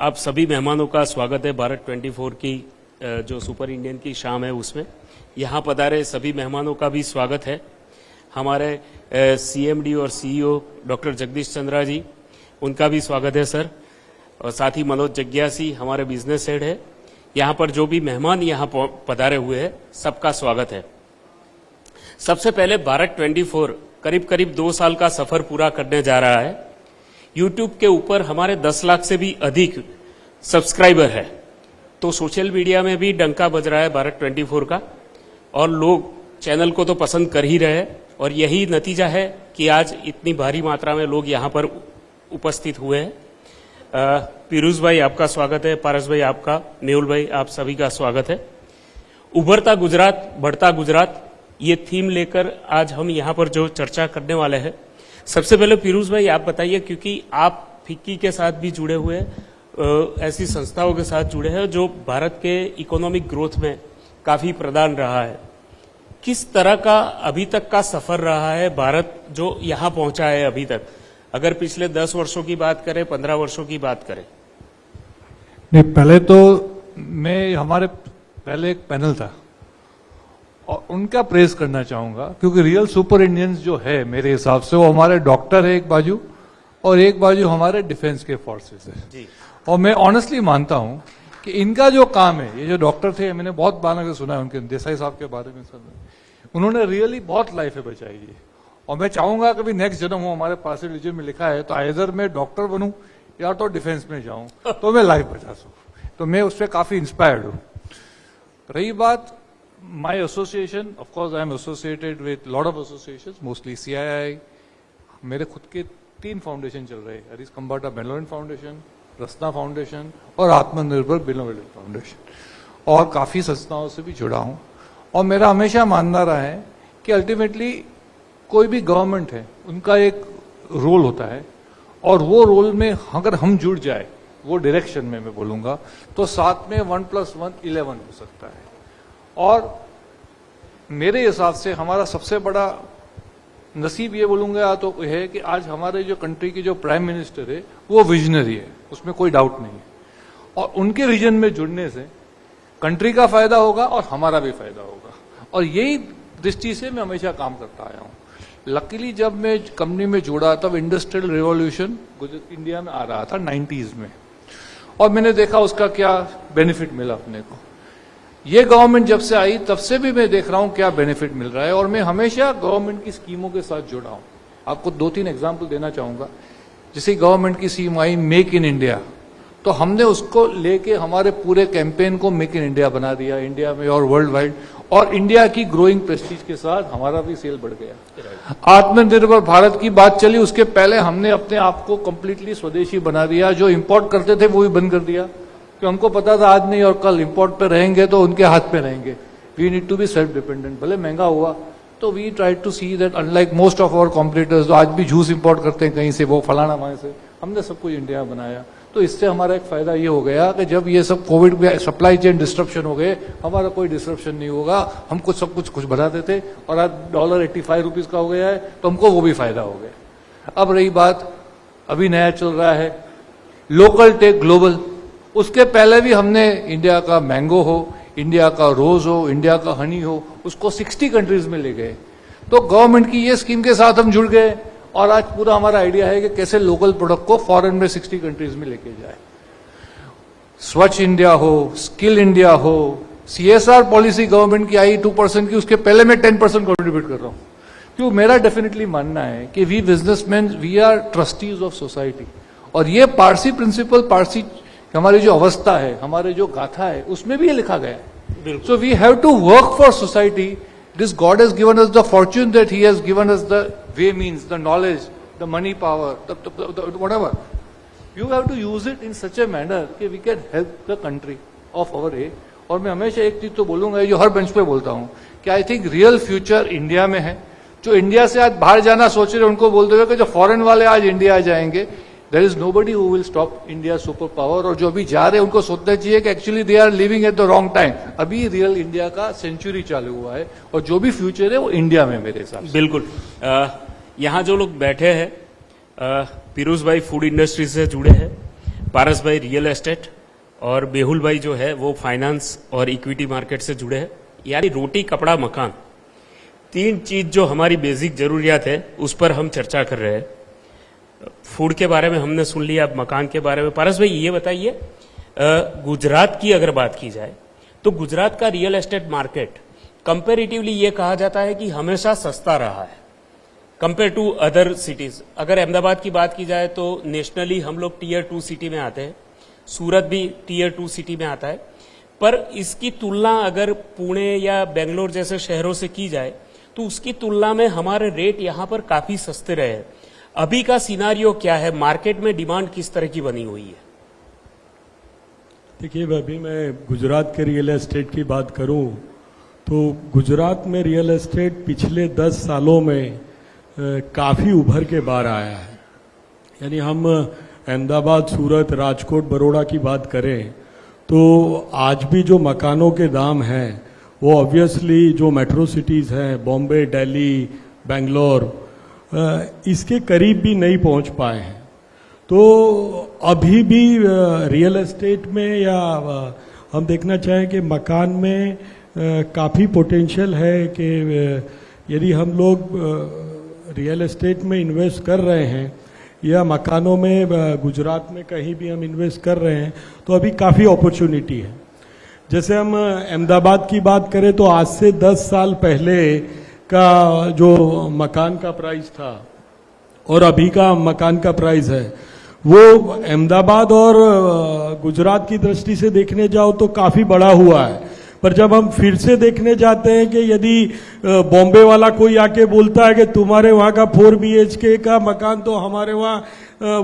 आप सभी मेहमानों का स्वागत है भारत 24 की जो सुपर इंडियन की शाम है उसमें। यहाँ पधारे सभी मेहमानों का भी स्वागत है। हमारे सीएमडी और सीईओ डॉक्टर जगदीश चंद्रा जी, उनका भी स्वागत है सर। और साथ ही मनोज जग्यासी हमारे बिजनेस हेड है। यहाँ पर जो भी मेहमान यहाँ पधारे हुए हैं सबका स्वागत है। सबसे पहले भारत 24 करीब करीब 2 साल का सफर पूरा करने जा रहा है। YouTube के ऊपर हमारे 10 लाख से भी अधिक सब्सक्राइबर है, तो सोशल मीडिया में भी डंका बज रहा है भारत 24 का, और लोग चैनल को तो पसंद कर ही रहे हैं। और यही नतीजा है कि आज इतनी भारी मात्रा में लोग यहाँ पर उपस्थित हुए हैं। पीयूष भाई आपका स्वागत है, पारस भाई आपका, नेहुल भाई आप सभी का स्वागत है। उभरता गुजरात बढ़ता गुजरात, ये थीम लेकर आज हम यहाँ पर जो चर्चा करने वाले हैं। सबसे पहले पीयूष भाई आप बताइए, क्योंकि आप फिक्की के साथ भी जुड़े हुए हैं, ऐसी संस्थाओं के साथ जुड़े हैं जो भारत के इकोनॉमिक ग्रोथ में काफी प्रदान रहा है। किस तरह का अभी तक का सफर रहा है भारत जो यहाँ पहुंचा है अभी तक, अगर पिछले 10 वर्षों की बात करें, 15 वर्षों की बात करें? नहीं, पहले तो मैं हमारे पहले एक पैनल था और उनका प्रेज करना चाहूंगा, क्योंकि रियल सुपर इंडियंस जो है मेरे हिसाब से वो हमारे डॉक्टर है एक बाजू, और एक बाजू हमारे डिफेंस के फोर्सेस है जी। और मैं ऑनेस्टली मानता हूं कि इनका जो काम है, ये जो डॉक्टर थे, मैंने बहुत बार सुना है उनके, देसाई साहब के बारे में सब, उन्होंने रियली बहुत लाइफें बचाई है। और मैं चाहूंगा कभी नेक्स्ट जन्म हो, हमारे पास रिलीजन में लिखा है, तो आइदर मैं डॉक्टर बनूं या तो डिफेंस में जाऊं, तो मैं लाइफ बचा सकूं। तो मैं उससे काफी इंस्पायर्ड हूं। रही बात my association, of course I am associated with lot of associations, mostly CII, मेरे खुद के 3 फाउंडेशन चल रहे हैं, हरीश खंबाटा बेनोलन फाउंडेशन, रसना फाउंडेशन और आत्मनिर्भर बेनोलन फाउंडेशन, और काफी संस्थाओं से भी जुड़ा हूं। और मेरा हमेशा मानना रहा है कि अल्टीमेटली कोई भी गवर्नमेंट है, उनका एक रोल होता है, और वो रोल में अगर हम जुड़ जाए, वो डायरेक्शन में मैं बोलूंगा, तो साथ में 1+1 11 हो सकता है। और मेरे हिसाब से हमारा सबसे बड़ा नसीब ये बोलूंगा तो है कि आज हमारे जो कंट्री की जो प्राइम मिनिस्टर है वो विजनरी है, उसमें कोई डाउट नहीं है। और उनके विजन में जुड़ने से कंट्री का फायदा होगा और हमारा भी फायदा होगा, और यही दृष्टि से मैं हमेशा काम करता आया हूं। लकीली जब मैं कंपनी में जुड़ा तब इंडस्ट्रियल रिवॉल्यूशन इंडिया में आ रहा था 90s में, और मैंने देखा उसका क्या बेनिफिट मिला अपने को। ये गवर्नमेंट जब से आई तब से भी मैं देख रहा हूं क्या बेनिफिट मिल रहा है, और मैं हमेशा गवर्नमेंट की स्कीमों के साथ जुड़ा हूं। आपको 2-3 एग्जांपल देना चाहूंगा। जैसे गवर्नमेंट की scheme I make in India, तो हमने उसको लेके हमारे पूरे कैंपेन को मेक इन इंडिया बना दिया, इंडिया में और वर्ल्ड वाइड, और इंडिया की ग्रोइंग प्रेस्टीज के साथ हमारा भी सेल बढ़ गया। आत्मनिर्भर भारत की बात चली, उसके पहले हमने अपने आप को कंप्लीटली स्वदेशी बना दिया। जो इंपोर्ट करते थे वो भी बंद कर दिया, कि हमको पता था आज नहीं और कल इंपोर्ट पे रहेंगे तो उनके हाथ पे रहेंगे। We need to be self dependent. भले महंगा हुआ, तो we try to see that unlike most of our competitors जो आज भी जूस इंपोर्ट करते हैं कहीं से, वो फलाना वहां से, हमने सब कुछ इंडिया बनाया। तो इससे हमारा एक फायदा ये हो गया कि जब ये सब कोविड में सप्लाई चेन डिस्ट्रप्शन हो गए, हमारा कोई डिस्ट्रप्शन नहीं होगा। हम कुछ सब कुछ बनाते थे, और आज डॉलर 85 रुपीज का हो गया है, तो हमको वो भी फायदा हो गया। अब रही बात, अभी नया चल रहा है लोकल टेक ग्लोबल। उसके पहले भी हमने इंडिया का मैंगो हो, इंडिया का रोज हो, इंडिया का हनी हो, उसको 60 कंट्रीज में ले गए। तो गवर्नमेंट की ये स्कीम के साथ हम जुड़ गए, और आज पूरा हमारा आइडिया है कि कैसे लोकल प्रोडक्ट को फॉरेन में 60 कंट्रीज में लेके जाए। स्वच्छ इंडिया हो, स्किल इंडिया हो, CSR पॉलिसी गवर्नमेंट की आई 2% की, उसके पहले मैं 10% कंट्रीब्यूट कर रहा हूं। क्यों? मेरा डेफिनेटली मानना है कि we businessmen, we are trustees of society, और ये पारसी प्रिंसिपल, पारसी हमारी जो अवस्था है, हमारे जो गाथा है, उसमें भी ये लिखा गया है। So we have to work for society. This god has given us the fortune that he has given us the way means, the knowledge, the money power, whatever. You have to use it in such a manner कि we can help the country of our age. और मैं हमेशा एक चीज तो बोलूंगा, जो हर bench पे बोलता हूं, कि I think real future India में है। जो इंडिया से आज बाहर जाना सोच रहे हैं उनको बोलते हुए कि जो फॉरेन वाले आज इंडिया आ जाएंगे, there is nobody who will stop India's super power। और जो अभी जा रहे हैं उनको सोचना चाहिए कि actually they are living at the wrong time. अभी रियल इंडिया का सेंचुरी चालू हुआ है, और जो भी फ्यूचर है वो इंडिया में मेरे हिसाब से। बिल्कुल। यहाँ जो लोग बैठे हैं, पीयूष भाई फूड इंडस्ट्री से जुड़े हैं, पारस भाई रियल एस्टेट और बेहुल भाई जो है वो फाइनेंस और इक्विटी मार्केट से जुड़े हैं। यानी रोटी कपड़ा मकान, तीन चीज जो हमारी बेसिक जरूरियात है उस पर हम चर्चा कर रहे हैं। फूड के बारे में हमने सुन लिया, अब मकान के बारे में। पारस भाई ये बताइए, गुजरात की अगर बात की जाए तो गुजरात का रियल एस्टेट मार्केट कंपेरेटिवली ये कहा जाता है कि हमेशा सस्ता रहा है कंपेयर टू अदर सिटीज। अगर अहमदाबाद की बात की जाए तो नेशनली हम लोग टीयर 2 सिटी में आते हैं, सूरत भी टीयर 2 सिटी में आता है, पर इसकी तुलना अगर पुणे या बेंगलोर जैसे शहरों से की जाए तो उसकी तुलना में हमारे रेट यहां पर काफी सस्ते रहे हैं। अभी का सिनारियो क्या है, मार्केट में डिमांड किस तरह की बनी हुई है? देखिए, अभी मैं गुजरात के रियल एस्टेट की बात करूं तो गुजरात में रियल एस्टेट पिछले 10 सालों में काफ़ी उभर के बाहर आया है। यानी हम अहमदाबाद, सूरत, राजकोट, बड़ौदा की बात करें तो आज भी जो मकानों के दाम हैं वो ऑब्वियसली जो मेट्रो सिटीज़ हैं, बॉम्बे, दिल्ली, बेंगलोर, इसके करीब भी नहीं पहुंच पाए हैं। तो अभी भी रियल एस्टेट में या हम देखना चाहें कि मकान में काफ़ी पोटेंशियल है कि यदि हम लोग रियल एस्टेट में इन्वेस्ट कर रहे हैं या मकानों में गुजरात में कहीं भी हम इन्वेस्ट कर रहे हैं तो अभी काफ़ी अपॉर्चुनिटी है। जैसे हम अहमदाबाद की बात करें तो आज से 10 साल पहले का जो मकान का प्राइस था और अभी का मकान का प्राइस है वो अहमदाबाद और गुजरात की दृष्टि से देखने जाओ तो काफ़ी बड़ा हुआ है। पर जब हम फिर से देखने जाते हैं कि यदि बॉम्बे वाला कोई आके बोलता है कि तुम्हारे वहाँ का 4 BHK का मकान तो हमारे वहाँ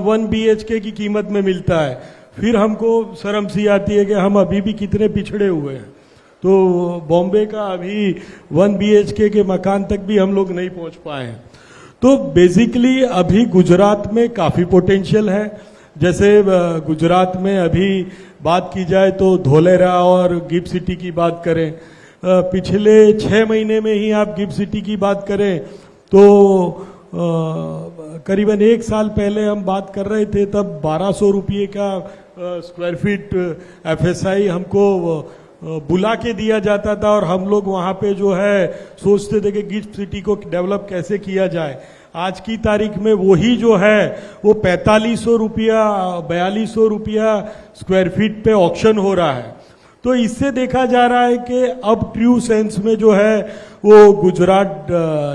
1 BHK की कीमत में मिलता है, फिर हमको शर्म सी आती है कि हम अभी भी कितने पिछड़े हुए हैं। तो बॉम्बे का अभी 1 BHK के मकान तक भी हम लोग नहीं पहुँच पाए हैं। तो बेसिकली अभी गुजरात में काफ़ी पोटेंशियल है। जैसे गुजरात में अभी बात की जाए तो धोलेरा और गिफ्ट सिटी की बात करें, पिछले 6 महीने में ही आप गिफ्ट सिटी की बात करें तो करीबन 1 साल पहले हम बात कर रहे थे तब 1200 रुपये का स्क्वायर फीट FSI हमको बुला के दिया जाता था और हम लोग वहाँ पे जो है सोचते थे कि गिफ्ट सिटी को डेवलप कैसे किया जाए। आज की तारीख में वही जो है वो 4500 रुपया 4200 रुपया स्क्वायर फीट पे ऑक्शन हो रहा है। तो इससे देखा जा रहा है कि अब ट्रू सेंस में जो है वो गुजरात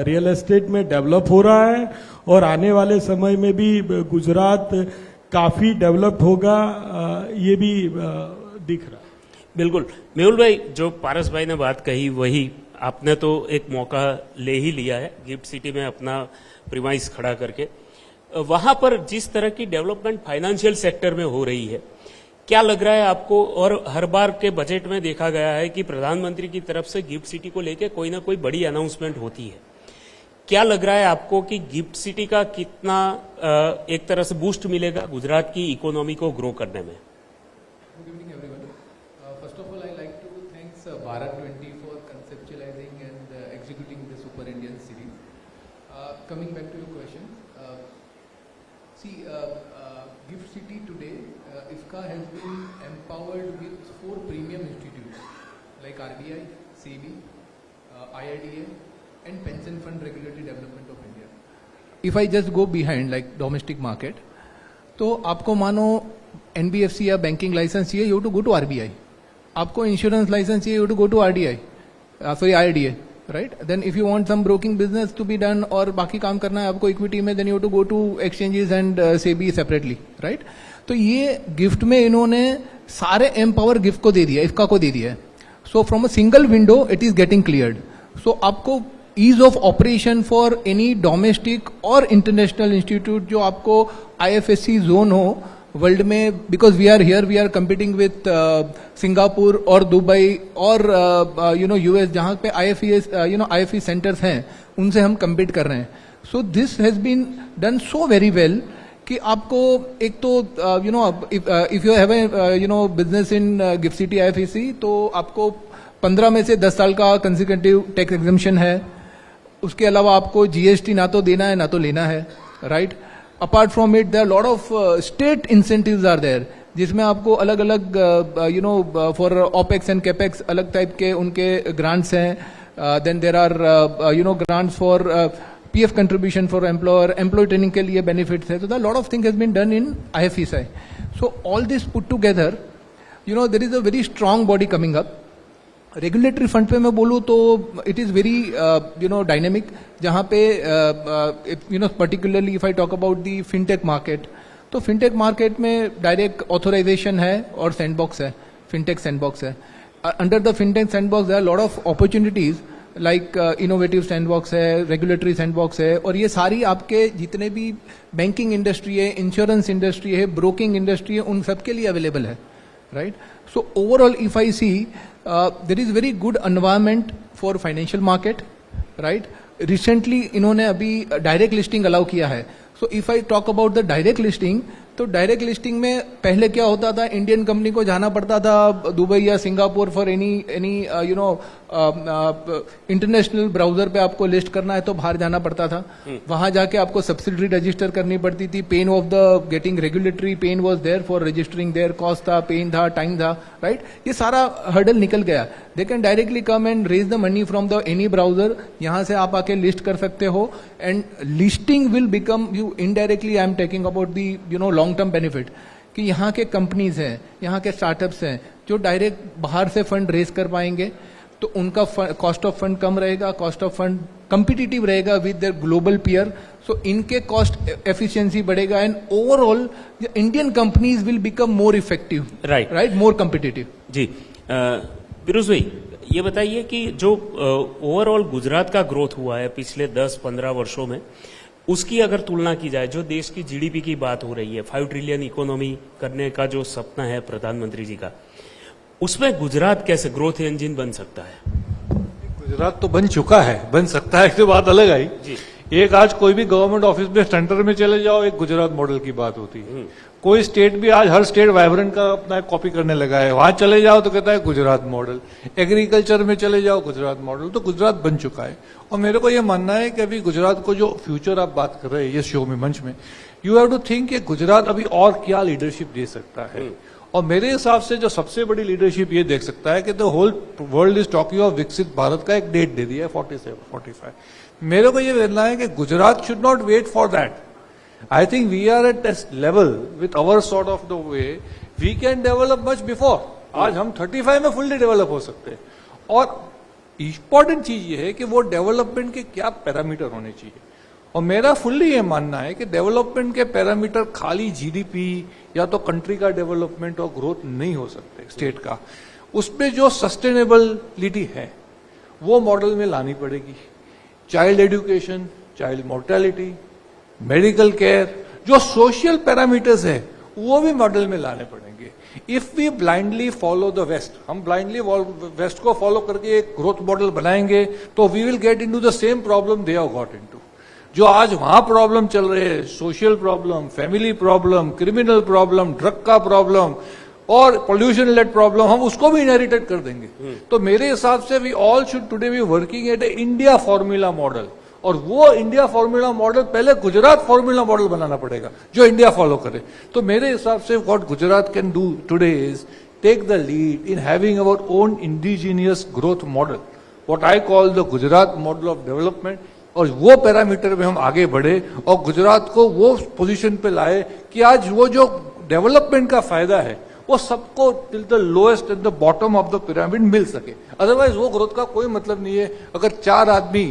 रियल एस्टेट में डेवलप हो रहा है और आने वाले समय में भी गुजरात काफ़ी डेवलप होगा, ये भी दिख रहा है। बिल्कुल मेहुल भाई, जो पारस भाई ने बात कही वही आपने तो एक मौका ले ही लिया है गिफ्ट सिटी में अपना प्रीमाइस खड़ा करके। वहां पर जिस तरह की डेवलपमेंट फाइनेंशियल सेक्टर में हो रही है, क्या लग रहा है आपको? और हर बार के बजट में देखा गया है कि प्रधानमंत्री की तरफ से गिफ्ट सिटी को लेकर कोई ना कोई बड़ी अनाउंसमेंट होती है। क्या लग रहा है आपको कि गिफ्ट सिटी का कितना एक तरह से बूस्ट मिलेगा गुजरात की इकोनॉमी को ग्रो करने में? Good evening, everyone. First of all, I like to thanks Bharat20 for conceptualizing and executing the Super Indian series. Coming back to your question, Gift City today, IFCA has been empowered with 4 premium institutes like RBI, SEBI, IRDA, and Pension Fund Regulatory Development of India. If I just go behind like domestic market, तो आपको मानो NBFC या banking licence चाहिए, you to go to RBI. आपको insurance licence चाहिए, you to go to IRDA, right? Then if you want some broking business to be done और बाकी काम करना है आपको इक्विटी में, then you to go to exchanges and SEBI separately, right? तो ये गिफ्ट में इन्होंने सारे एम पावर गिफ्ट को दे दिया, इफ्का को दे दिया है. So from a single window it is getting cleared. So आपको ease of operation for any domestic और इंटरनेशनल इंस्टीट्यूट जो आपको IFSC जोन हो वर्ल्ड में, because we are competing with Singapore और दुबई और US जहां पे IFE सेंटर्स हैं, उनसे हम compete कर रहे हैं. So this has been done so very well कि आपको एक तो if you have a business in GIFT City IFSC तो आपको 15 में से 10 साल का कंसेक्यूटिव टैक्स एग्जम्पशन है. उसके अलावा आपको GST ना तो देना है ना तो लेना है, right? Apart from it, there are a lot of state incentives are there. जिसमें आपको अलग अलग you know for opex and capex अलग टाइप के उनके ग्रांट्स हैं. Then there are you know grants for PF contribution for employee training के लिए benefits है. So the lot of things has been done in IFSI. So all this put together, you know, there is a very strong body coming up. Regulatory fund पे मैं बोलूँ तो it is very you know dynamic. जहाँ पे you know particularly if I talk about the fintech market, तो fintech market में direct authorization है और sandbox है, fintech sandbox है. Under the fintech sandbox there are a lot of opportunities. Like innovative sandbox है, regulatory sandbox है, और ये सारी आपके जितने भी बैंकिंग इंडस्ट्री है, इंश्योरेंस इंडस्ट्री है, ब्रोकिंग इंडस्ट्री है, उन सब के लिए अवेलेबल है, right. So overall if I see there is very good environment for financial market, right. Recently इन्होंने अभी डायरेक्ट लिस्टिंग अलाउ किया है. So if I talk about the direct listing, तो डायरेक्ट लिस्टिंग में पहले क्या होता था, इंडियन कंपनी को जाना पड़ता था दुबई या Singapore for any you know international browser पे आपको लिस्ट करना है तो बाहर जाना पड़ता था. वहां जाके आपको सब्सिडरी रजिस्टर करनी पड़ती थी. Pain of the getting regulatory pain was there for registering there, cost था, पेन था, टाइम था, राइट. ये सारा हर्डल निकल गया. They can directly come and raise the money from the any browser. यहां से आप आके लिस्ट कर सकते हो and listing will become you indirectly. I am taking about the you know long term benefit कि यहाँ के कंपनीज हैं, यहाँ के स्टार्टअप्स हैं जो डायरेक्ट बाहर से फंड रेज कर पाएंगे, तो उनका कॉस्ट ऑफ फंड कम रहेगा, कॉस्ट ऑफ फंड कंपिटिटिव रहेगा with their global peer. So इनके कॉस्ट एफिशिएंसी बढ़ेगा and overall Indian companies will become more effective, right, more competitive. जी फिरोज भाई, ये बताइए कि जो ओवरऑल गुजरात का ग्रोथ हुआ है पिछले 10-15 वर्षों में, उसकी अगर तुलना की जाए, जो देश की GDP की बात हो रही है, 5 ट्रिलियन इकोनॉमी करने का जो सपना है प्रधानमंत्री जी का, उसमें गुजरात कैसे ग्रोथ इंजन बन सकता है? गुजरात तो बन चुका है, बन सकता है, इससे बात अलग आई. एक आज कोई भी गवर्नमेंट ऑफिस में सेंटर में चले जाओ, एक गुजरात मॉडल की बात होती है. कोई स्टेट भी आज हर स्टेट वाइब्रेंट का अपना कॉपी करने लगा है. वहां चले जाओ तो कहता है गुजरात मॉडल. एग्रीकल्चर में चले जाओ गुजरात मॉडल. तो गुजरात बन चुका है. और मेरे को यह मानना है कि अभी गुजरात को जो फ्यूचर आप बात कर रहे हैं ये शो में, मंच में, यू हैव टू थिंक कि गुजरात अभी और क्या लीडरशिप दे सकता है. और मेरे हिसाब से जो सबसे बड़ी लीडरशिप ये देख सकता है कि the whole world is talking of विकसित भारत का एक डेट दे दिया है 47-45. मेरे को ये कहना है कि Gujarat should not wait for that. I think we are at this level with our sort of the way we can develop much before. आज हम 35 में फुल्ली डेवलप हो सकते हैं. और इंपॉर्टेंट चीज ये है कि वो डेवलपमेंट के क्या पैरामीटर होने चाहिए. और मेरा फुल्ली ये मानना है कि डेवलपमेंट के पैरामीटर खाली GDP या तो कंट्री का डेवलपमेंट और ग्रोथ नहीं हो सकते स्टेट का. उसमें जो सस्टेनेबिलिटी है वो मॉडल में लानी पड़ेगी. Child education, child mortality, medical care, जो सोशल पैरामीटर्स है वो भी मॉडल में लाने पड़ेंगे. If we blindly follow the west, हम ब्लाइंडली वेस्ट को फॉलो करके एक ग्रोथ मॉडल बनाएंगे तो we will get into the same problem they have got into. जो आज वहां प्रॉब्लम चल रहे हैं, social problem, family problem, criminal problem, drug का प्रॉब्लम और पोल्यूशन लेड प्रॉब्लम, हम उसको भी इनहेरिटेड कर देंगे. तो मेरे हिसाब से we all should today be working at a India formula model. और वो इंडिया फॉर्मूला मॉडल पहले गुजरात फॉर्मूला मॉडल बनाना पड़ेगा जो इंडिया फॉलो करे. तो मेरे हिसाब से what Gujarat can do today is take the lead in having our own indigenous growth model, what I call the Gujarat model of development. और वो पैरामीटर में हम आगे बढ़े और गुजरात को वो पोजीशन पे लाए कि आज वो जो डेवलपमेंट का फायदा है वो सबको till the lowest end the bottom of the pyramid मिल सके. अदरवाइज वो ग्रोथ का कोई मतलब नहीं है. अगर 4 आदमी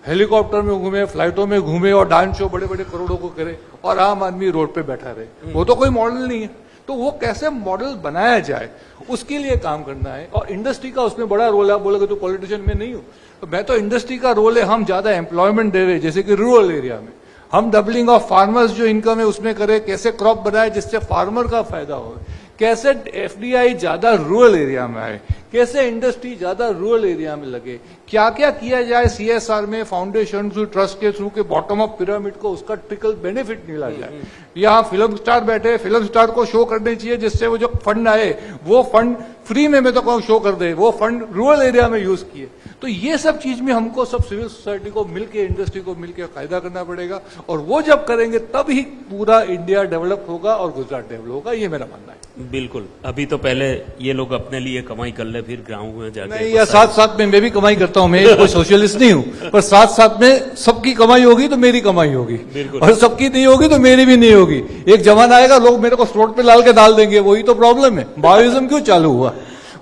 हेलीकॉप्टर में घूमे, फ्लाइटों में घूमे और डांस शो बड़े बड़े करोड़ों को करे और आम आदमी रोड पे बैठा रहे, वो तो कोई मॉडल नहीं है. तो वो कैसे मॉडल बनाया जाए उसके लिए काम करना है. और इंडस्ट्री का उसमें बड़ा रोल है. आप बोलोगे तो पॉलिटिशियन में नहीं हूं, तो मैं तो इंडस्ट्री का रोल है. हम ज्यादा एम्प्लॉयमेंट दे रहे, जैसे कि रूरल एरिया में हम डबलिंग ऑफ फार्मर्स जो इनकम है उसमें करें, कैसे क्रॉप बनाए जिससे फार्मर का फायदा हो, कैसे FDI ज्यादा रूरल एरिया में आए, कैसे इंडस्ट्री ज्यादा रूरल एरिया में लगे, क्या क्या किया जाए CSR में, फाउंडेशन थ्रू, ट्रस्ट के थ्रू, के बॉटम ऑफ पिरामिड को उसका ट्रिकल बेनिफिट मिला जाए. यहाँ फिल्म स्टार बैठे, फिल्म स्टार को शो करने चाहिए जिससे वो जो फंड आए वो फंड फ्री में मैं तो कहूँ शो कर दे, वो फंड रूरल एरिया में यूज किए. तो तो ये सब चीज में हमको सब सिविल सोसाइटी को मिलके, इंडस्ट्री को मिलके कायदा करना पड़ेगा, और वो जब करेंगे तब ही पूरा इंडिया डेवलप होगा और गुजरात डेवलप होगा, ये मेरा मानना है। बिल्कुल, अभी तो पहले ये लोग अपने लिए कमाई कर ले, फिर गाँव में जाके नहीं, या साथ साथ में मैं भी कमाई करता हूँ, मैं कोई सोशलिस्ट नहीं हूँ, पर साथ साथ में सबकी कमाई होगी तो मेरी कमाई होगी, और सबकी नहीं होगी तो मेरी भी नहीं होगी। एक जमाना आएगा लोग मेरे को स्लॉट पे डाल के डाल देंगे, वही तो प्रॉब्लम है। माओइज्म क्यों चालू हुआ,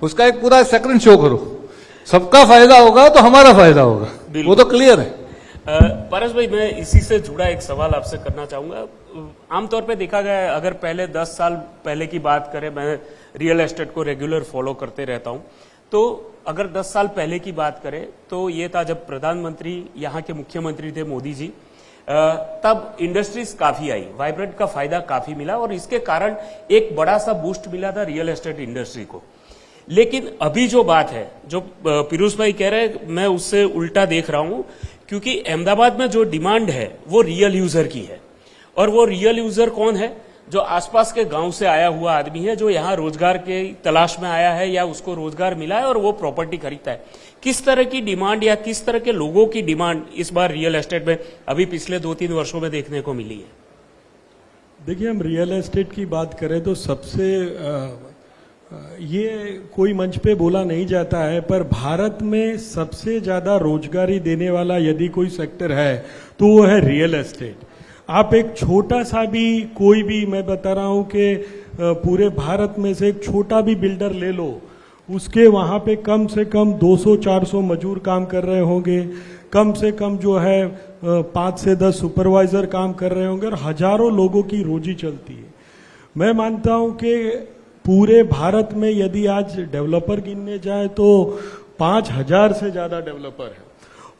उसका एक पूरा सेकंड शो करो, सबका फायदा होगा तो हमारा फायदा होगा, वो तो क्लियर है। पारस भाई, मैं इसी से जुड़ा एक सवाल आपसे करना चाहूंगा। आमतौर पे देखा गया है, अगर पहले 10 साल पहले की बात करें, मैं रियल एस्टेट को रेगुलर फॉलो करते रहता हूं, तो अगर 10 साल पहले की बात करें तो ये था जब प्रधानमंत्री यहाँ के मुख्यमंत्री थे मोदी जी, तब इंडस्ट्रीज काफी आई, वाइब्रेंट का फायदा काफी मिला और इसके कारण एक बड़ा सा बूस्ट मिला था रियल एस्टेट इंडस्ट्री को। लेकिन अभी जो बात है, जो पीयूष भाई कह रहे हैं, मैं उससे उल्टा देख रहा हूं, क्योंकि अहमदाबाद में जो डिमांड है वो रियल यूजर की है, और वो रियल यूजर कौन है? जो आसपास के गांव से आया हुआ आदमी है, जो यहाँ रोजगार के तलाश में आया है या उसको रोजगार मिला है और वो प्रॉपर्टी खरीदता है। किस तरह की डिमांड या किस तरह के लोगों की डिमांड इस बार रियल एस्टेट में अभी पिछले 2-3 वर्षों में देखने को मिली है? देखिए, हम रियल एस्टेट की बात करें तो सबसे ये कोई मंच पे बोला नहीं जाता है, पर भारत में सबसे ज्यादा रोजगारी देने वाला यदि कोई सेक्टर है तो वो है रियल एस्टेट। आप एक छोटा सा भी, कोई भी, मैं बता रहा हूं कि पूरे भारत में से एक छोटा भी बिल्डर ले लो, उसके वहां पे कम से कम 200-400 मजदूर काम कर रहे होंगे, कम से कम जो है 5 से 10 सुपरवाइजर काम कर रहे होंगे, और हजारों लोगों की रोजी चलती है। मैं मानता हूं कि पूरे भारत में यदि आज डेवलपर गिनने जाए तो 5000 से ज्यादा डेवलपर है,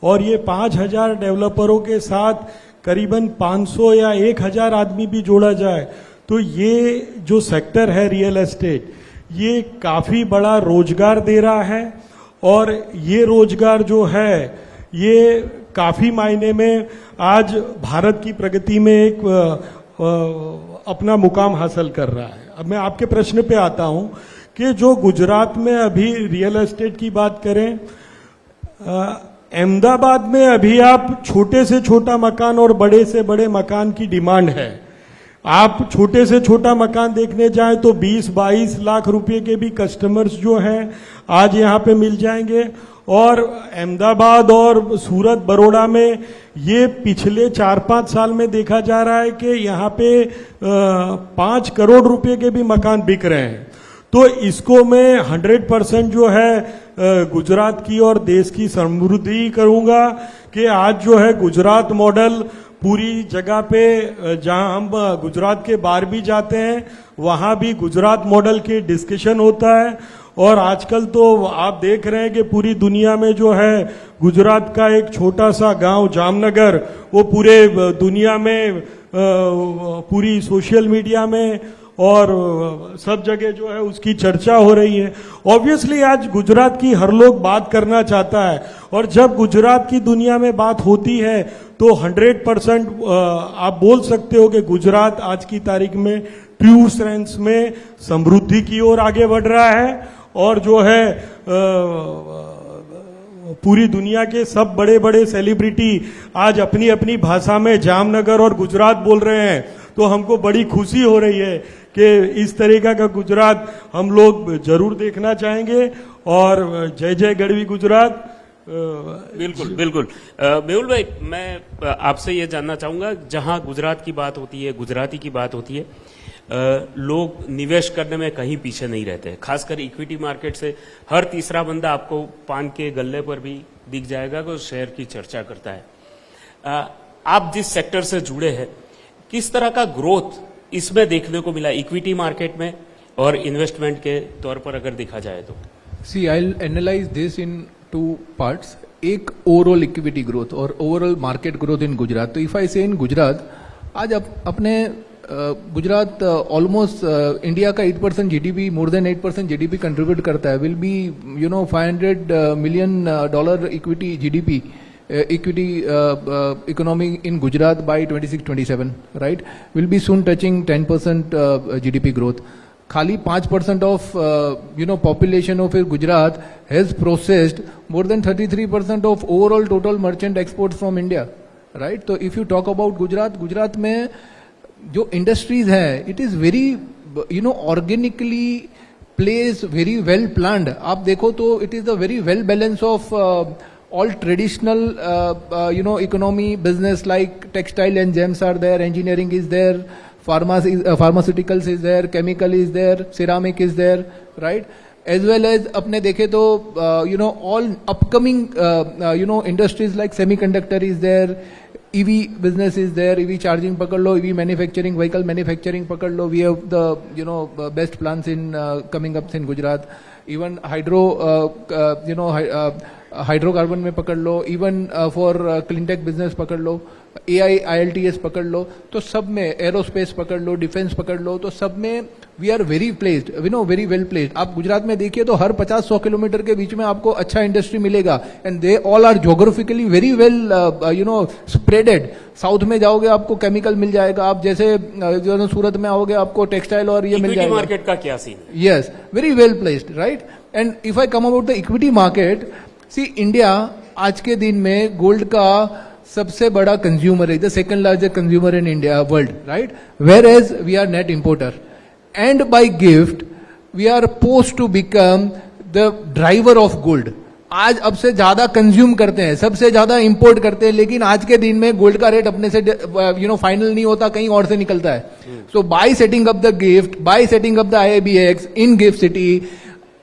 और ये 5000 डेवलपरों के साथ करीबन 500 या 1000 आदमी भी जोड़ा जाए तो ये जो सेक्टर है रियल एस्टेट, ये काफी बड़ा रोजगार दे रहा है, और ये रोजगार जो है ये काफी मायने में आज भारत की प्रगति में एक अपना मुकाम हासिल कर रहा है। अब मैं आपके प्रश्न पे आता हूं कि जो गुजरात में अभी रियल एस्टेट की बात करें, अहमदाबाद में अभी आप छोटे से छोटा मकान और बड़े से बड़े मकान की डिमांड है। आप छोटे से छोटा मकान देखने जाएं तो 20-22 लाख रुपए के भी कस्टमर्स जो हैं आज यहाँ पे मिल जाएंगे, और अहमदाबाद और सूरत, बड़ौदा में ये पिछले 4-5 साल में देखा जा रहा है कि यहाँ पे 5 करोड़ रुपए के भी मकान बिक रहे हैं। तो इसको मैं 100% जो है गुजरात की और देश की समृद्धि करूंगा कि आज जो है गुजरात मॉडल पूरी जगह पे, जहां हम गुजरात के बाहर भी जाते हैं वहां भी गुजरात मॉडल के डिस्कशन होता है, और आजकल तो आप देख रहे हैं कि पूरी दुनिया में जो है गुजरात का एक छोटा सा गांव जामनगर, वो पूरे दुनिया में, पूरी सोशल मीडिया में और सब जगह जो है उसकी चर्चा हो रही है। ऑब्वियसली आज गुजरात की हर लोग बात करना चाहता है, और जब गुजरात की दुनिया में बात होती है तो 100% आप बोल सकते हो कि गुजरात आज की तारीख में ट्रू सेंस में समृद्धि की ओर आगे बढ़ रहा है, और जो है पूरी दुनिया के सब बड़े बड़े सेलिब्रिटी आज अपनी अपनी भाषा में जामनगर और गुजरात बोल रहे हैं। तो हमको बड़ी खुशी हो रही है कि इस तरीका का गुजरात हम लोग जरूर देखना चाहेंगे, और जय जय गढ़वी गुजरात। बिल्कुल बिल्कुल। मेहुल भाई, मैं आपसे ये जानना चाहूंगा, जहां गुजरात की बात होती है, गुजराती की बात होती है, लोग निवेश करने में कहीं पीछे नहीं रहते। खासकर इक्विटी मार्केट से हर तीसरा बंदा आपको पान के गल्ले पर भी दिख जाएगा कि शेयर की चर्चा करता है। आप जिस सेक्टर से जुड़े हैं, किस तरह का ग्रोथ इसमें देखने को मिला इक्विटी मार्केट में और इन्वेस्टमेंट के तौर पर अगर देखा जाए तो? See, I'll analyze this in 2 parts. एक ओवरऑल इक्विटी ग्रोथ और overall market growth in Gujarat. तो इफ आई से इन गुजरात, आज अपने गुजरात ऑलमोस्ट इंडिया का 8% GDP, more than 8% GDP contribute करता है। Will be $500 million equity GDP, equity economy in Gujarat by 26-27, right? Will be soon touching 10% GDP growth. खाली 5% of population of Gujarat has processed more than 33% of overall total merchant export from India, right. तो if you talk about Gujarat में जो industries है, it is very organically place, very well planned. आप देखो तो it is a very well balance of all traditional economy business like textile and gems are there, engineering is there, pharmaceuticals is there, chemical is there, ceramic is there, right. As well as अपने देखे तो all upcoming industries like semiconductor is there, EV business is there, EV charging पकड़ लो, EV manufacturing, vehicle manufacturing पकड़ लो. We have the best plants in coming up in Gujarat. Even hydrocarbon में पकड़ लो, even for cleantech business पकड़ लो, AI ILTS पकड़ लो, तो सब में aerospace पकड़ लो, डिफेंस पकड़ लो, तो सब में we are very placed, very well placed. आप गुजरात में देखिए तो हर 50-100 किलोमीटर के बीच में आपको अच्छा इंडस्ट्री मिलेगा. And they all are geographically very well spreaded. South में जाओगे आपको केमिकल मिल जाएगा, आप जैसे सूरत में आओगे आपको टेक्सटाइल और ये मिल जाएगा. मार्केट का क्या scene? Yes, very well placed, right. And if I come about the equity market, see India आज के दिन में गोल्ड का सबसे बड़ा कंज्यूमर है, the second largest consumer in India world, right. Where as we are net importer and by gift we are post to become the driver of gold. आज अब से ज्यादा कंज्यूम करते हैं, सबसे ज्यादा इंपोर्ट करते हैं, लेकिन आज के दिन में गोल्ड का रेट अपने से फाइनल नहीं होता, कहीं और से निकलता है. So by setting up the GIFT, by setting up the IIBX in GIFT city,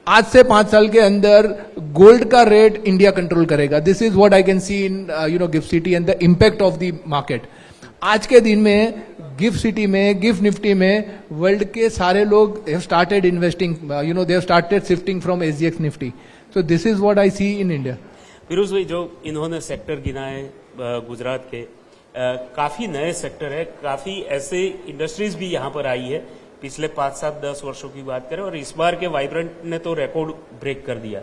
आज से 5 साल के अंदर गोल्ड का रेट इंडिया कंट्रोल करेगा. This is what I can see in GIFT city and the impact of the market. आज के दिन में गिफ्ट सिटी में, गिफ्ट निफ्टी में वर्ल्ड के सारे लोग have started investing, they have started shifting from SGX Nifty. So this is what I see in India. Firoz भाई, जो इन्होंने सेक्टर गिनाए गुजरात के, काफी नए सेक्टर है, काफी ऐसे इंडस्ट्रीज भी यहाँ पर आई है पिछले 5, 7, 10 वर्षों की बात करें, और इस बार के वाइब्रेंट ने तो रिकॉर्ड ब्रेक कर दिया.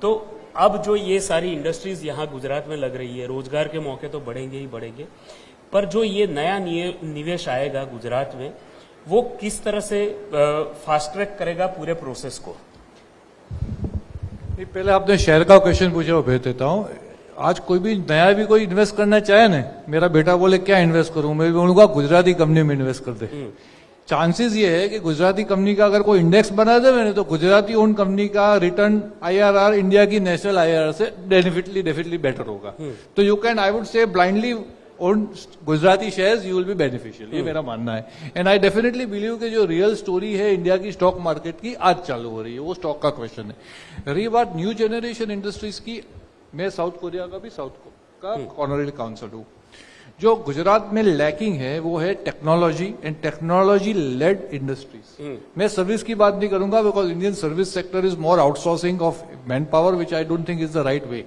तो अब जो ये सारी इंडस्ट्रीज यहाँ गुजरात में लग रही है, रोजगार के मौके तो बढ़ेंगे ही बढ़ेंगे, पर जो ये नया निवेश आएगा गुजरात में, वो किस तरह से फास्ट ट्रैक करेगा पूरे प्रोसेस को? पहले आपने शहर का क्वेश्चन पूछा, वो भेज देता हूँ. आज कोई भी नया भी कोई इन्वेस्ट करना चाहे ना, मेरा बेटा बोले क्या इन्वेस्ट करूं, मैं भी बोलूंगा गुजराती कंपनी में इन्वेस्ट कर दे. चांसेस ये है कि गुजराती कंपनी का अगर कोई इंडेक्स बना दे मैंने, तो गुजराती ओन कंपनी का रिटर्न IRR इंडिया की नेशनल IRR से डेफिनेटली बेटर होगा. तो you can, I would say blindly own Gujarati shares, you will be beneficial, ये मेरा मानना है. एंड आई डेफिनेटली बिलीव कि जो रियल स्टोरी है इंडिया की स्टॉक मार्केट की आज चालू हो रही है, वो स्टॉक का क्वेश्चन है. रही बात न्यू जनरेशन इंडस्ट्रीज की, मैं साउथ कोरिया का भी का ऑनरेबल काउंसिल हूं. जो गुजरात में लैकिंग है वो है technology and technology led industries. मैं सर्विस की बात नहीं करूंगा, because Indian service sector is more outsourcing of man power, which I don't think is the right way.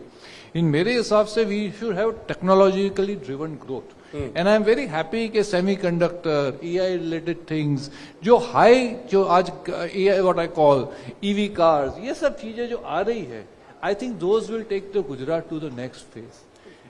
In मेरे हिसाब से we should have technologically driven growth. And I am very happy कि semiconductor, AI related things, जो आज what I call EV cars, ये सब चीजें जो आ रही है, I think those will take the Gujarat to the next phase.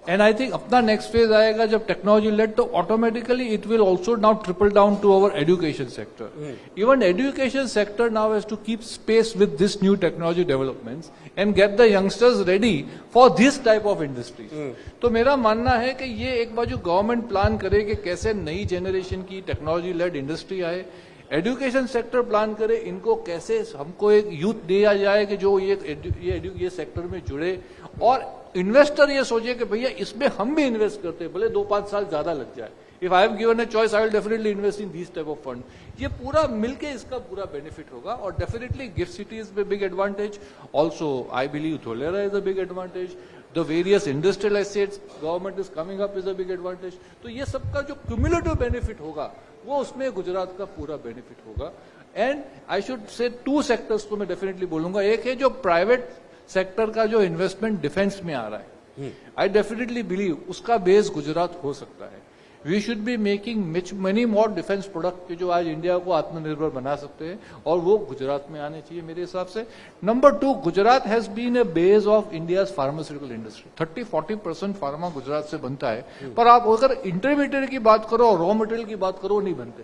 And I think अपना नेक्स्ट फेज आएगा जब टेक्नोलॉजी लेड, तो automatically it will also now trickle down to our education sector. Even education sector now has to keep space with this new technology developments and get the youngsters ready for this type of industries. तो मेरा मानना है कि ये एक बाजू government plan करे कि कैसे नई जनरेशन की टेक्नोलॉजी लेड इंडस्ट्री आए, एजुकेशन सेक्टर प्लान करे, इनको कैसे हमको एक यूथ दिया जाए कि जो ये सेक्टर में जुड़े, और इन्वेस्टर ये सोचे कि भैया इसमें हम भी इन्वेस्ट करते हैं, भले 2-5 साल ज्यादा लग जाए. If I have given a choice, I will definitely invest in this type of fund. ये पूरा मिलके इसका पूरा बेनिफिट होगा. और डेफिनेटली गिफ्ट सिटीज में big advantage, also I believe Dholera is a big advantage, the various industrial assets government is coming up is a big advantage. तो ये सबका जो क्यूमुलेटिव बेनिफिट होगा वो उसमें गुजरात का पूरा बेनिफिट होगा. And I should say 2 sectors तो मैं डेफिनेटली बोलूंगा. एक है जो प्राइवेट सेक्टर का जो इन्वेस्टमेंट डिफेंस में आ रहा है, आई डेफिनेटली बिलीव उसका बेस गुजरात हो सकता है. We should be making many more defence product जो आज इंडिया को आत्मनिर्भर बना सकते हैं, और वो गुजरात में आने चाहिए मेरे हिसाब से. Number 2, Gujarat has been a base of India's pharmaceutical industry. 30-40% pharma Gujarat से बनता है, पर आप अगर इंटरमीडिएट की बात करो और रॉ मटेरियल की बात करो, नहीं बनते.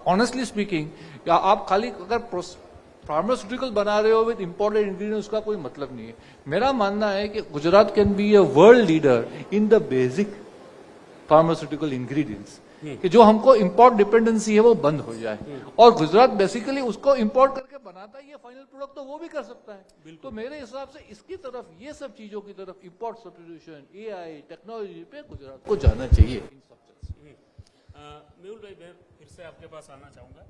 ऑनेस्टली स्पीकिंग, या आप खाली अगर फार्मास्यूटिकल बना रहे हो विद इंपोर्टेड इंग्रेडिएंट्स, उसका कोई मतलब नहीं है। मेरा मानना है कि Gujarat can be a world leader in the basic pharmaceutical ingredients, कि जो हमको इंपोर्ट डिपेंडेंसी है वो बंद हो जाए, और गुजरात बेसिकली उसको इंपोर्ट करके बनाता है, ये फाइनल प्रोडक्ट तो वो भी कर सकता है। तो मेरे हिसाब से इसकी तरफ, ये सब चीजों की तरफ, इंपोर्ट सब्स्टिट्यूशन, एआई टेक्नोलॉजी पे गुजरात को जाना चाहिए। इन सब मेहुल भाई, मैं फिर से आपके पास आना चाहूंगा।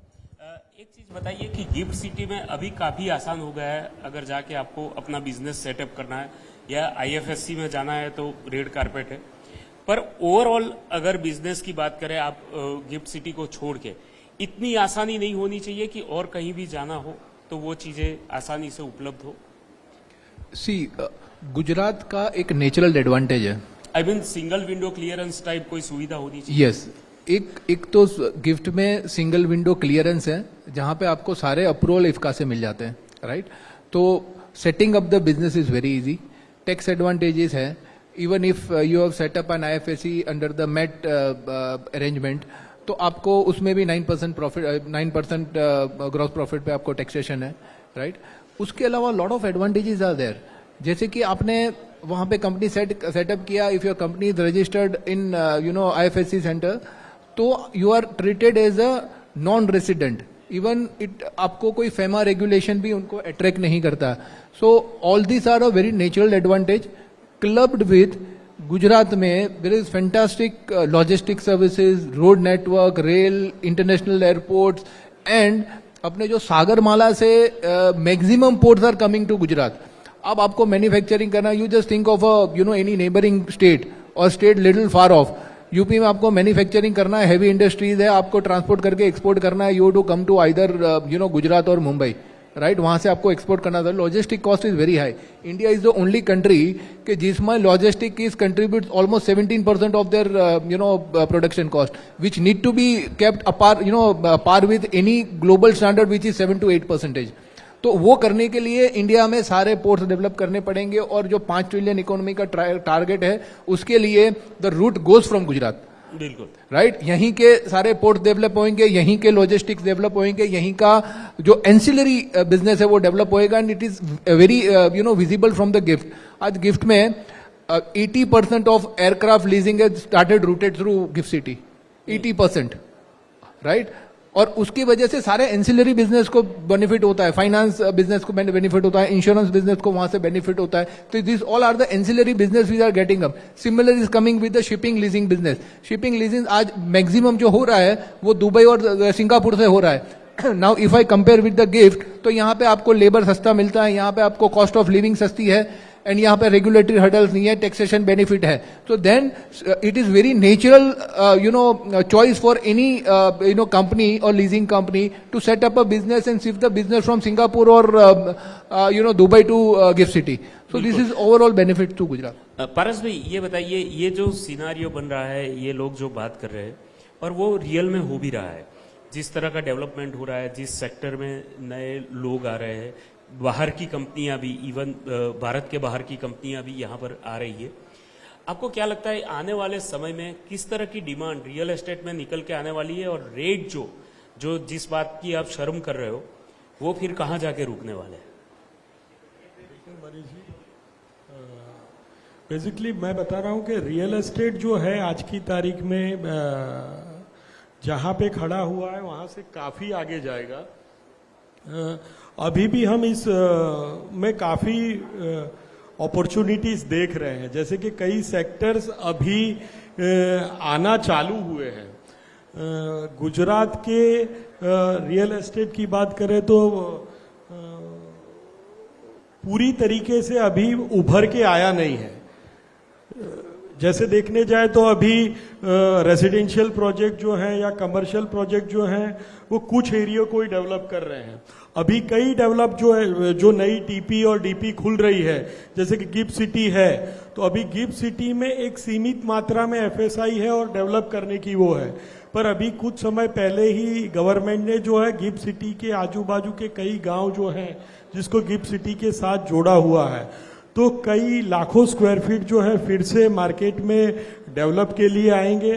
एक चीज बताइए कि गिफ्ट सिटी में अभी काफी आसान हो गया है, अगर जाके आपको अपना बिजनेस सेटअप करना है या आईएफएससी में जाना है तो रेड कारपेट है, पर ओवरऑल अगर बिजनेस की बात करें आप गिफ्ट सिटी को छोड़ के, इतनी आसानी नहीं होनी चाहिए कि और कहीं भी जाना हो तो वो चीजें आसानी से उपलब्ध हो? गुजरात का एक नेचुरल एडवांटेज है। I mean single window clearance type कोई सुविधा होनी चाहिए। यस, एक तो गिफ्ट में सिंगल विंडो क्लियरेंस है, जहां पे आपको सारे अप्रूवल इफ्का से मिल जाते हैं, राइट? तो setting up the business is very easy. Tax advantages है, even if you have set up an IFSC under the mat arrangement, तो आपको उसमें भी 9% प्रॉफिट, 9% ग्रॉस प्रॉफिट पे आपको टैक्सेशन है, राइट? उसके अलावा lot of advantages are there, जैसे कि आपने वहां पे कंपनी सेटअप किया, if your company is registered in IFSC centre, तो you are treated as a non resident, even आपको कोई फेमा रेगुलेशन भी उनको अट्रैक्ट नहीं करता। So all this are a very natural advantage clubbed with Gujarat में there is fantastic logistic services, road network, rail, international airports, and अपने जो सागरमाला से maximum ports are coming to Gujarat. अब आपको मैन्युफैक्चरिंग करना, you just think of any neighbouring state और state little far off. UP में आपको मैन्युफैक्चरिंग करना है, हैवी इंडस्ट्रीज है, आपको ट्रांसपोर्ट करके एक्सपोर्ट करना है, you to come to either Gujarat और मुंबई, राइट? वहां से आपको एक्सपोर्ट करना था। Logistic cost is very high. India is the only country कि जिसमें logistic is contribute almost 17% of their production cost, which need to be kept at par with any global standard which is 7 to 8%। तो वो करने के लिए India में सारे ports develop करने पड़ेंगे, और जो 5 ट्रिलियन इकोनॉमी का टारगेट है उसके लिए the route goes from Gujarat. बिल्कुल, राइट? यहीं के सारे पोर्ट डेवलप होंगे, यहीं के लॉजिस्टिक्स डेवलप होंगे, यहीं का जो एंसिलरी बिजनेस है वो डेवलप होएगा, and it is very visible from the gift. आज गिफ्ट में 80% ऑफ एयरक्राफ्ट लीजिंग है started rooted through gift city, 80%, right? और उसकी वजह से सारे एंसिलरी बिजनेस को बेनिफिट होता है, फाइनेंस बिजनेस को बेनिफिट होता है, इंश्योरेंस बिजनेस को वहां से बेनिफिट होता है। तो this all are the ancillary business we are getting up. Similar is coming with the shipping leasing business. Shipping leasing आज मैक्सिमम जो हो रहा है वो दुबई और सिंगापुर से हो रहा है। Now if I compare with the gift, तो यहाँ पे आपको लेबर सस्ता मिलता है, यहाँ पे आपको कॉस्ट ऑफ लिविंग सस्ती है, एंड यहाँ पे रेगुलेटरी हर्डल्स नहीं है, टैक्सेशन बेनिफिट है। तो then it is very natural choice for any company और leasing company to set up a business and shift the business from Singapore और Dubai to GIFT city. So this is overall benefit to Gujarat. Paras भाई, ये बताइए, ये जो scenario बन रहा है, ये लोग जो बात कर रहे हैं, और वो रियल में हो भी रहा है, जिस तरह का डेवलपमेंट हो रहा है, जिस सेक्टर में नए लोग आ रहे हैं, बाहर की कंपनियां भी, इवन भारत के बाहर की कंपनियां भी यहाँ पर आ रही है, आपको क्या लगता है आने वाले समय में किस तरह की डिमांड रियल एस्टेट में निकल के आने वाली है, और रेट जो जिस बात की आप शर्म कर रहे हो वो फिर कहाँ जाके रुकने वाले हैं? बेसिकली मैं बता रहा हूं कि रियल एस्टेट जो है आज की तारीख में जहां पे खड़ा हुआ है वहां से काफी आगे जाएगा। अभी भी हम इस में काफी अपॉर्चुनिटीज देख रहे हैं, जैसे कि कई सेक्टर्स अभी आना चालू हुए हैं। गुजरात के रियल एस्टेट की बात करें तो पूरी तरीके से अभी उभर के आया नहीं है। जैसे देखने जाए तो अभी रेजिडेंशियल प्रोजेक्ट जो हैं या कमर्शियल प्रोजेक्ट जो हैं वो कुछ एरिया को ही डेवलप कर रहे हैं। अभी कई डेवलप जो नई टीपी और डीपी खुल रही है, जैसे कि गिफ्ट सिटी है, तो अभी गिफ्ट सिटी में एक सीमित मात्रा में एफएसआई है और डेवलप करने की वो है। पर अभी कुछ समय पहले ही गवर्नमेंट ने जो है गिफ्ट सिटी के आजू बाजू के कई गांव जो हैं जिसको गिफ्ट सिटी के साथ जोड़ा हुआ है, तो कई लाखों स्क्वायर फीट जो है फिर से मार्केट में डेवलप के लिए आएंगे।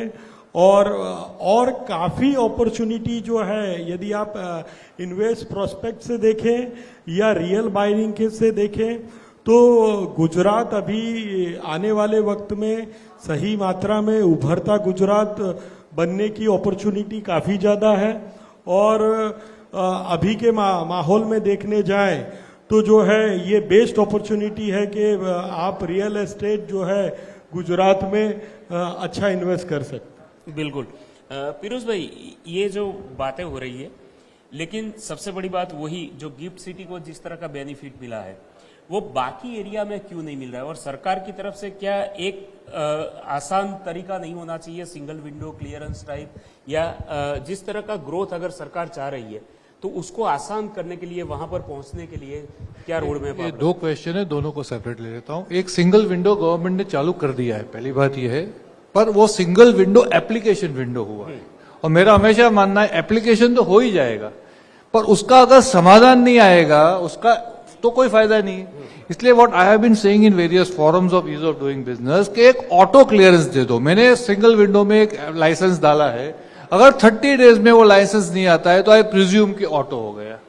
और काफी अपॉर्चुनिटी जो है, यदि आप इन्वेस्ट प्रोस्पेक्ट से देखें या रियल बाइंग से देखें, तो गुजरात अभी आने वाले वक्त में सही मात्रा में उभरता गुजरात बनने की अपॉर्चुनिटी काफी ज्यादा है। और अभी के माहौल में देखने जाएं तो जो है ये बेस्ट अपॉर्चुनिटी है कि आप रियल एस्टेट जो है गुजरात में अच्छा इन्वेस्ट कर सकते। बिल्कुल। पीयूष भाई, ये जो बातें हो रही है, लेकिन सबसे बड़ी बात वही जो गिफ्ट सिटी को जिस तरह का बेनिफिट मिला है वो बाकी एरिया में क्यों नहीं मिल रहा है, और सरकार की तरफ से क्या एक आसान तरीका नहीं होना चाहिए, सिंगल विंडो क्लियरेंस टाइप, या जिस तरह का ग्रोथ अगर सरकार चाह रही है तो उसको आसान करने के लिए, वहां पर पहुंचने के लिए क्या रोड मैप? ये दो क्वेश्चन है, दोनों को सेपरेट ले लेता हूं। एक सिंगल विंडो गवर्नमेंट ने चालू कर दिया है, पहली बात यह है, पर वो सिंगल विंडो एप्लीकेशन विंडो हुआ है, और मेरा हमेशा मानना है एप्लीकेशन तो हो ही जाएगा, पर उसका अगर समाधान नहीं आएगा उसका तो कोई फायदा नहीं है। इसलिए what I have been saying in various forums of ease of doing business कि एक ऑटो क्लियरेंस दे दो। मैंने सिंगल विंडो में एक लाइसेंस डाला है, अगर 30 डेज में वो लाइसेंस नहीं आता है तो आई प्रिज्यूम कि ऑटो हो गया,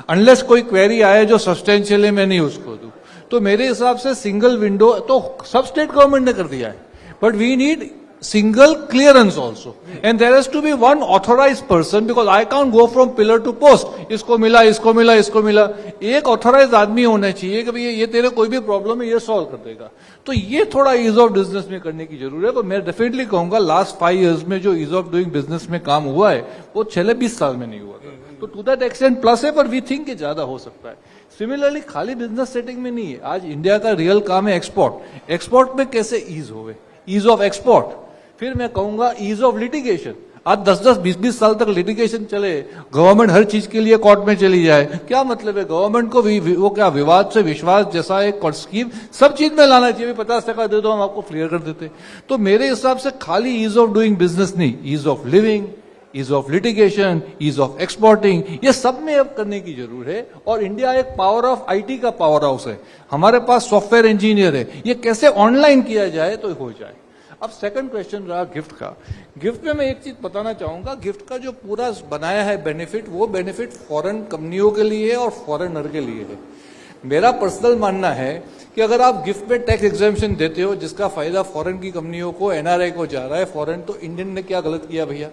अनलेस कोई क्वेरी आए जो सब्सटेंशियल है, मैं नहीं उसको दूं। तो मेरे हिसाब से सिंगल विंडो तो सब स्टेट गवर्नमेंट ने कर दिया है, but we need single clearance also, and there has to be one authorized person, because I can't go from pillar to post, इसको मिला इसको मिला इसको मिला। एक ऑथोराइज आदमी होना चाहिए कि भाई ये तेरे कोई भी प्रॉब्लम है ये सॉल्व कर देगा। तो ये थोड़ा ईज ऑफ बिजनेस में करने की जरूरत है, पर मैं डेफिनेटली कहूंगा लास्ट 5 years में जो ईज ऑफ डूइंग बिजनेस में काम हुआ है वो 20 साल में नहीं हुआ था। तो टू दैट एक्सटेंट प्लस है, पर वी थिंक कि ज्यादा हो सकता है। सिमिलरली खाली बिजनेस सेटिंग में नहीं है, आज इंडिया का रियल काम है एक्सपोर्ट। एक्सपोर्ट में कैसे ईज होवे, ईज ऑफ एक्सपोर्ट। फिर मैं कहूंगा ईज ऑफ लिटिगेशन। आज 10-10, 20-20 साल तक लिटिगेशन चले, गवर्नमेंट हर चीज के लिए कोर्ट में चली जाए, क्या मतलब है? गवर्नमेंट को वो क्या विवाद से विश्वास जैसा एक स्कीम सब चीज में लाना चाहिए, 50% दे दो हम आपको क्लियर कर देते। तो मेरे हिसाब से खाली ईज ऑफ डूइंग बिजनेस नहीं, ease of living, ease of litigation, ease of exporting, ये सब में अब करने की जरूरत है। और इंडिया एक पावर ऑफ आईटी का पावर हाउस है, हमारे पास सॉफ्टवेयर इंजीनियर है, ये कैसे ऑनलाइन किया जाए तो हो जाए। अब सेकंड क्वेश्चन रहा गिफ्ट का। गिफ्ट में मैं एक चीज बताना चाहूंगा, गिफ्ट का जो पूरा बनाया है बेनिफिट, वो बेनिफिट फॉरेन कंपनियों के लिए है और फॉरेनर के लिए है। मेरा पर्सनल मानना है कि अगर आप गिफ्ट में टैक्स एग्जेम्पशन देते हो जिसका फायदा फॉरेन की कंपनियों को, एनआरआई को जा रहा है, फॉरेन, तो इंडियन ने क्या गलत किया भैया?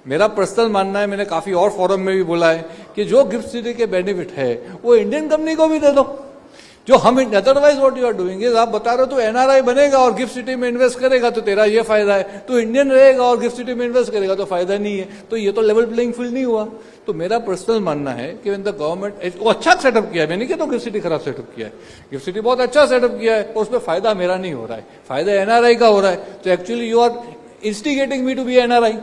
मेरा पर्सनल मानना है, मैंने काफी और फोरम में भी बोला है कि जो गिफ्ट सिटी के बेनिफिट है वो इंडियन कंपनी को भी दे दो। जो हम otherwise what you are doing is, आप बता रहे हो तो एनआरआई बनेगा और गिफ्ट सिटी में इन्वेस्ट करेगा तो तेरा ये फायदा है, तो इंडियन रहेगा और गिफ्ट सिटी में इन्वेस्ट करेगा तो फायदा नहीं है। तो ये तो लेवल प्लेइंग फील्ड नहीं हुआ। तो मेरा पर्सनल मानना है कि द गवर्नमेंट वो अच्छा सेटअप किया है, मैंने क्या तो गिफ्ट सिटी खराब सेटअप किया है, गिफ्ट सिटी बहुत अच्छा सेटअप किया है, और उसमें फायदा मेरा नहीं हो रहा है, फायदा एनआरआई का हो रहा है। तो actually you are instigating me to be NRI.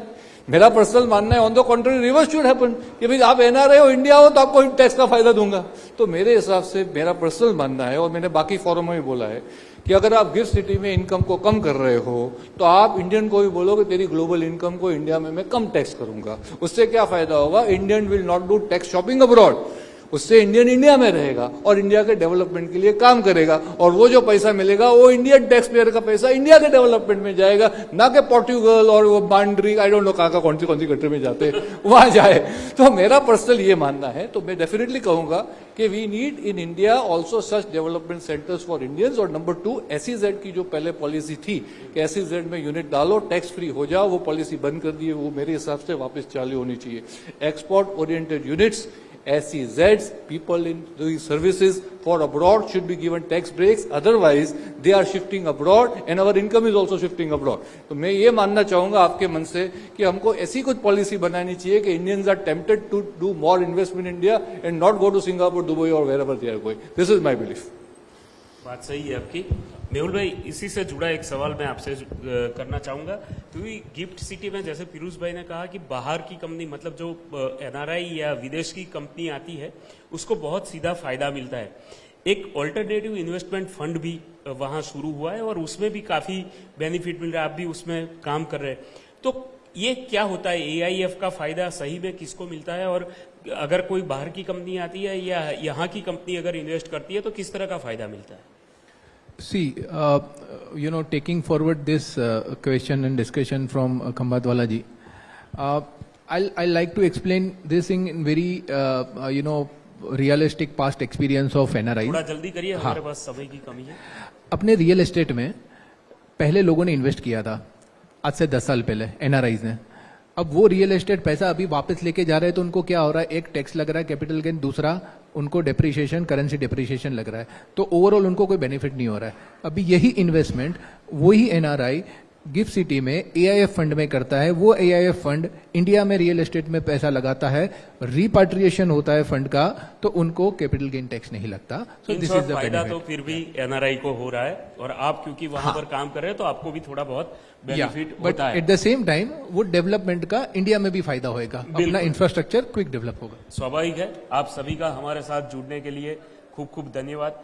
मेरा पर्सनल मानना है on the contrary reverse should happen कि भाई आप एनआरआई हो, इंडिया हो, तो आपको टैक्स का फायदा दूंगा। तो मेरे हिसाब से मेरा पर्सनल मानना है, और मैंने बाकी फोरम में भी बोला है कि अगर आप गिफ्ट सिटी में इनकम को कम कर रहे हो तो आप इंडियन को भी बोलो कि तेरी ग्लोबल इनकम को इंडिया में मैं कम टैक्स करूंगा। उससे क्या फायदा होगा? Indian will not do tax shopping abroad, उससे इंडियन इंडिया में रहेगा और इंडिया के डेवलपमेंट के लिए काम करेगा, और वो जो पैसा मिलेगा वो इंडियन टैक्स पेयर का पैसा इंडिया के डेवलपमेंट में जाएगा, ना कि पोर्टुगल और वो मांड्री, आई डोंट नो कहाँ कौन सी कंट्री में जाते वहां जाए। तो मेरा पर्सनल ये मानना है। तो मैं डेफिनेटली कहूंगा कि we need in India also such development centres for Indians. और नंबर 2, SEZ की जो पहले पॉलिसी थी कि SEZ में यूनिट डालो टैक्स फ्री हो जाओ, वो पॉलिसी बंद कर दी है, वो मेरे हिसाब से वापस चालू होनी चाहिए। Export oriented units, SEZs, people in doing services for abroad should be given tax breaks, otherwise they are shifting abroad and our income is also shifting abroad. तो मैं ये मानना चाहूंगा आपके मन से कि हमको ऐसी कुछ पॉलिसी बनानी चाहिए कि Indians are tempted to do more investment in India and not go to Singapore, Dubai or wherever they are going. This is my belief. बात सही है आपकी। मेहुल भाई, इसी से जुड़ा एक सवाल मैं आपसे करना चाहूंगा, क्योंकि गिफ्ट सिटी में जैसे पीयूष भाई ने कहा कि बाहर की कंपनी, मतलब जो एनआरआई या विदेश की कंपनी आती है उसको बहुत सीधा फायदा मिलता है। एक ऑल्टरनेटिव इन्वेस्टमेंट फंड भी वहां शुरू हुआ है और उसमें भी काफी बेनिफिट मिल रहा है, आप भी उसमें काम कर रहे हैं। तो ये क्या होता है, AIF का फायदा सही में किसको मिलता है, और अगर कोई बाहर की कंपनी आती है या यहाँ की कंपनी अगर इन्वेस्ट करती है तो किस तरह का फायदा मिलता है? See, taking forward this question and discussion from Khambatwala ji, I like to explain this thing in very, realistic past experience of NRI. थोड़ा जल्दी करिए, हमारे पास समय की कमी है। अपने रियल एस्टेट में पहले लोगों ने इन्वेस्ट किया था, आज से 10 साल पहले एनआरआईज ने। अब वो रियल एस्टेट पैसा अभी वापस लेके जा रहे हैं, तो उनको क्या हो रहा है, एक टैक्स लग रहा है कैपिटल गेन, दूसरा उनको डेप्रिसिएशन, करेंसी डेप्रिसिएशन लग रहा है, तो ओवरऑल उनको कोई बेनिफिट नहीं हो रहा है। अभी यही इन्वेस्टमेंट वही एनआरआई गिफ्ट सिटी में एआईएफ फंड में करता है, वो एआईएफ फंड इंडिया में रियल एस्टेट में पैसा लगाता है, रिपाट्रिएशन होता है फंड का, तो उनको कैपिटल गेन टैक्स नहीं लगता। इन शॉर्ट फायदा तो फिर भी एनआरआई को हो रहा है, और आप क्योंकि वहां पर काम कर रहे हैं तो आपको भी थोड़ा बहुत बेनिफिट बट होता है। एट द सेम टाइम वो डेवलपमेंट का इंडिया में भी फायदा होएगा, अपना इंफ्रास्ट्रक्चर क्विक डेवलप होगा। स्वाभाविक है। आप सभी का हमारे साथ जुड़ने के लिए खूब खूब धन्यवाद।